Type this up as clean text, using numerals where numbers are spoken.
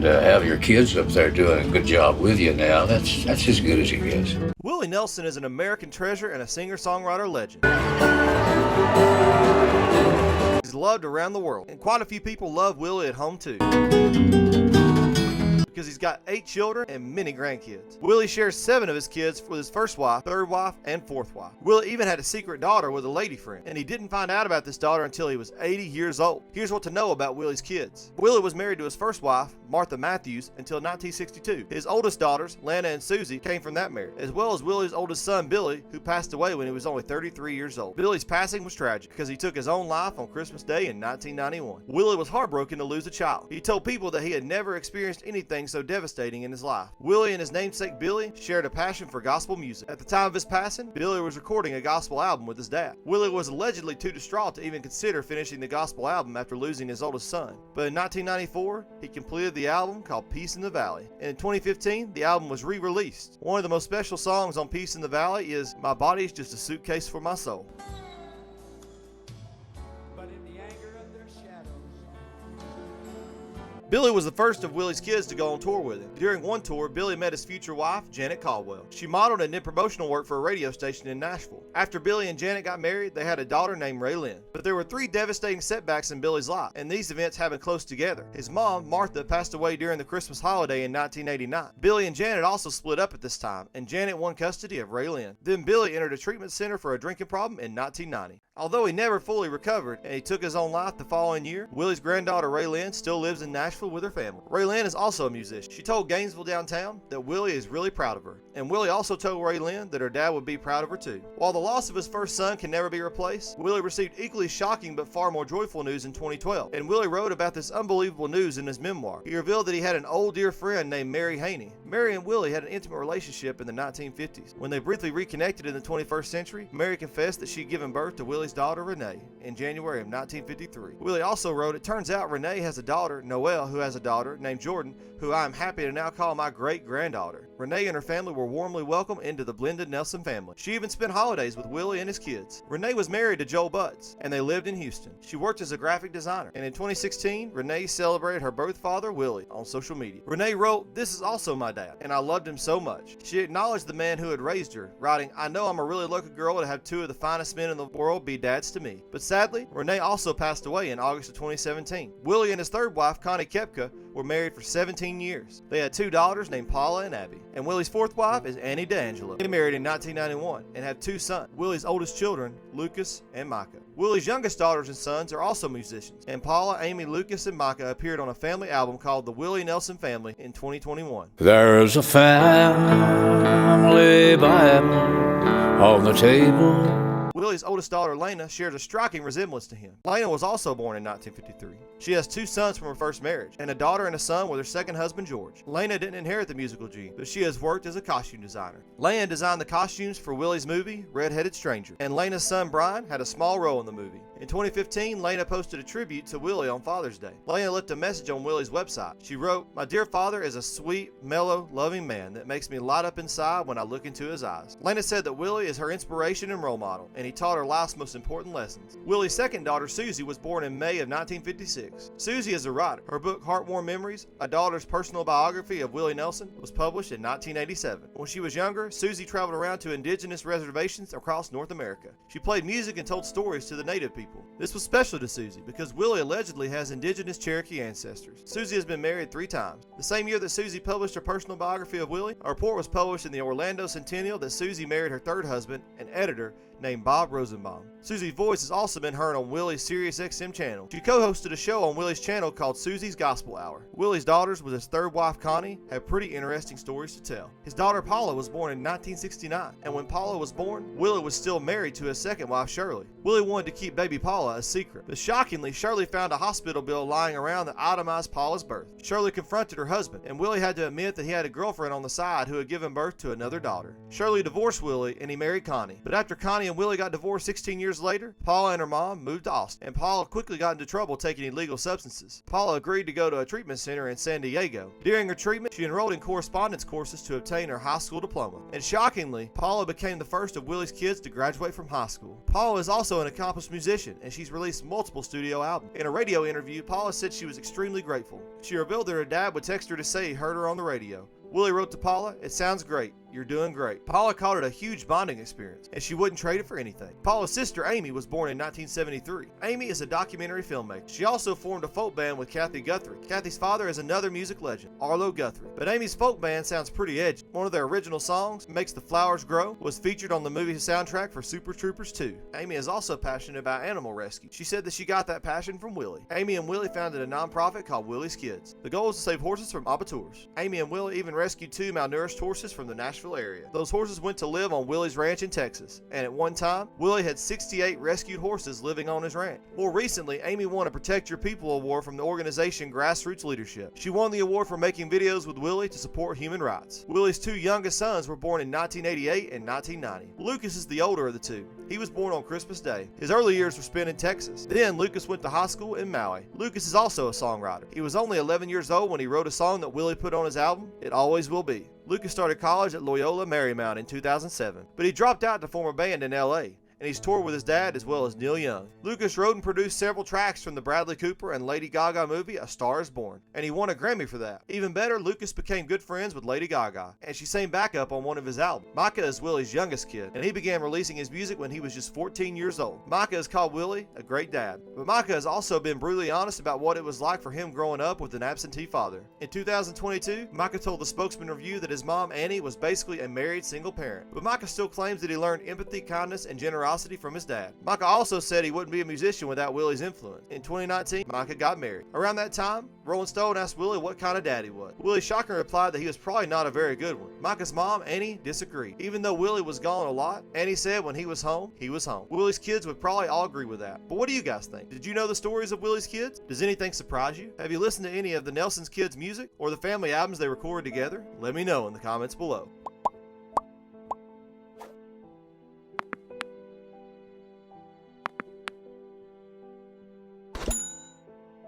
To have your kids up there doing a good job with you now, that's as good as it gets. Willie Nelson is an American treasure and a singer-songwriter legend. He's loved around the world, and quite a few people love Willie at home too, because he's got 8 children and many grandkids. Willie shares 7 of his kids with his first wife, third wife, and fourth wife. Willie even had a secret daughter with a lady friend, and he didn't find out about this daughter until he was 80 years old. Here's what to know about Willie's kids. Willie was married to his first wife, Martha Matthews, until 1962. His oldest daughters, Lana and Susie, came from that marriage, as well as Willie's oldest son, Billy, who passed away when he was only 33 years old. Billy's passing was tragic because he took his own life on Christmas Day in 1991. Willie was heartbroken to lose a child. He told people that he had never experienced anything so devastating in his life. Willie and his namesake Billy shared a passion for gospel music. At the time of his passing, Billy was recording a gospel album with his dad. Willie was allegedly too distraught to even consider finishing the gospel album after losing his oldest son. But in 1994, he completed the album called Peace in the Valley. And in 2015, the album was re-released. One of the most special songs on Peace in the Valley is My Body's Just a Suitcase for My Soul. Billy was the first of Willie's kids to go on tour with him. During one tour, Billy met his future wife, Janet Caldwell. She modeled and did promotional work for a radio station in Nashville. After Billy and Janet got married, they had a daughter named Raylynn. But there were 3 devastating setbacks in Billy's life, and these events happened close together. His mom, Martha, passed away during the Christmas holiday in 1989. Billy and Janet also split up at this time, and Janet won custody of Raylynn. Then Billy entered a treatment center for a drinking problem in 1990. Although he never fully recovered and he took his own life the following year, Willie's granddaughter Raylynn still lives in Nashville with her family. Raylynn is also a musician. She told Gainesville Downtown that Willie is really proud of her, and Willie also told Raylynn that her dad would be proud of her too. While the loss of his first son can never be replaced, Willie received equally shocking but far more joyful news in 2012, and Willie wrote about this unbelievable news in his memoir. He revealed that he had an old dear friend named Mary Haney. Mary and Willie had an intimate relationship in the 1950s. When they briefly reconnected in the 21st century, Mary confessed that she'd given birth to Willie's daughter Renee in January of 1953. Willie also wrote, "It turns out Renee has a daughter, Noelle, who has a daughter named Jordan, who I am happy to now call my great-granddaughter." Renee and her family were warmly welcomed into the blended Nelson family. She even spent holidays with Willie and his kids. Renee was married to Joel Butts, and they lived in Houston. She worked as a graphic designer, and in 2016, Renee celebrated her birth father, Willie, on social media. Renee wrote, "This is also my dad, and I loved him so much." She acknowledged the man who had raised her, writing, "I know I'm a really lucky girl to have 2 of the finest men in the world be dads to me." But sadly, Renee also passed away in August of 2017. Willie and his third wife, Connie Kepka, were married for 17 years. They had 2 daughters named Paula and Abby. And Willie's fourth wife is Annie D'Angelo. They married in 1991 and have 2 sons. Willie's oldest children, Lucas and Micah. Willie's youngest daughters and sons are also musicians, and Paula, Amy, Lucas, and Micah appeared on a family album called The Willie Nelson Family in 2021. There's a family Bible on the table. Willie's oldest daughter, Lana, shares a striking resemblance to him. Lana was also born in 1953. She has 2 sons from her first marriage, and a daughter and a son with her second husband, George. Lana didn't inherit the musical gene, but she has worked as a costume designer. Lana designed the costumes for Willie's movie, Red-Headed Stranger, and Lana's son, Brian, had a small role in the movie. In 2015, Lana posted a tribute to Willie on Father's Day. Lana left a message on Willie's website. She wrote, "My dear father is a sweet, mellow, loving man that makes me light up inside when I look into his eyes." Lana said that Willie is her inspiration and role model, and he taught her life's most important lessons. Willie's second daughter, Susie, was born in May of 1956. Susie is a writer. Her book, Heartwarm Memories, A Daughter's Personal Biography of Willie Nelson, was published in 1987. When she was younger, Susie traveled around to indigenous reservations across North America. She played music and told stories to the native people. This was special to Susie because Willie allegedly has indigenous Cherokee ancestors. Susie has been married 3 times. The same year that Susie published her personal biography of Willie, a report was published in the Orlando Centennial that Susie married her third husband, an editor named Bob Rosenbaum. Susie's voice has also been heard on Willie's Sirius XM channel. She co-hosted a show on Willie's channel called Susie's Gospel Hour. Willie's daughters, with his third wife Connie, have pretty interesting stories to tell. His daughter Paula was born in 1969, and when Paula was born, Willie was still married to his second wife Shirley. Willie wanted to keep baby Paula a secret, but shockingly, Shirley found a hospital bill lying around that itemized Paula's birth. Shirley confronted her husband, and Willie had to admit that he had a girlfriend on the side who had given birth to another daughter. Shirley divorced Willie, and he married Connie, but after Connie and Willie got divorced 16 years later, Paula and her mom moved to Austin, and Paula quickly got into trouble taking illegal substances. Paula agreed to go to a treatment center in San Diego. During her treatment, she enrolled in correspondence courses to obtain her high school diploma. And shockingly, Paula became the first of Willie's kids to graduate from high school. Paula is also an accomplished musician, and she's released multiple studio albums. In a radio interview, Paula said she was extremely grateful. She revealed that her dad would text her to say he heard her on the radio. Willie wrote to Paula, "It sounds great. You're doing great." Paula called it a huge bonding experience, and she wouldn't trade it for anything. Paula's sister Amy was born in 1973. Amy is a documentary filmmaker. She also formed a folk band with Kathy Guthrie. Kathy's father is another music legend, Arlo Guthrie. But Amy's folk band sounds pretty edgy. One of their original songs, "Makes the Flowers Grow," was featured on the movie soundtrack for Super Troopers 2. Amy is also passionate about animal rescue. She said that she got that passion from Willie. Amy and Willie founded a nonprofit called Willie's Kids. The goal is to save horses from abattoirs. Amy and Willie even rescued 2 malnourished horses from the Nashville area. Those horses went to live on Willie's ranch in Texas, and at one time, Willie had 68 rescued horses living on his ranch. More recently, Amy won a Protect Your People award from the organization Grassroots Leadership. She won the award for making videos with Willie to support human rights. Willie's 2 youngest sons were born in 1988 and 1990. Lucas is the older of the 2. He was born on Christmas Day. His early years were spent in Texas. Then Lucas went to high school in Maui. Lucas is also a songwriter. He was only 11 years old when he wrote a song that Willie put on his album, "It Always Will Be." Lucas started college at Loyola Marymount in 2007, but he dropped out to form a band in LA. And he's toured with his dad as well as Neil Young. Lucas wrote and produced several tracks from the Bradley Cooper and Lady Gaga movie A Star Is Born, and he won a Grammy for that. Even better, Lucas became good friends with Lady Gaga, and she sang backup on one of his albums. Micah is Willie's youngest kid, and he began releasing his music when he was just 14 years old. Micah has called Willie a great dad, but Micah has also been brutally honest about what it was like for him growing up with an absentee father. In 2022, Micah told the Spokesman Review that his mom, Annie, was basically a married single parent, but Micah still claims that he learned empathy, kindness, and generosity from his dad. Micah also said he wouldn't be a musician without Willie's influence. In 2019, Micah got married. Around that time, Rolling Stone asked Willie what kind of dad he was. Willie shockingly replied that he was probably not a very good one. Micah's mom, Annie, disagreed. Even though Willie was gone a lot, Annie said when he was home, he was home. Willie's kids would probably all agree with that. But what do you guys think? Did you know the stories of Willie's kids? Does anything surprise you? Have you listened to any of the Nelson's kids' music or the family albums they recorded together? Let me know in the comments below.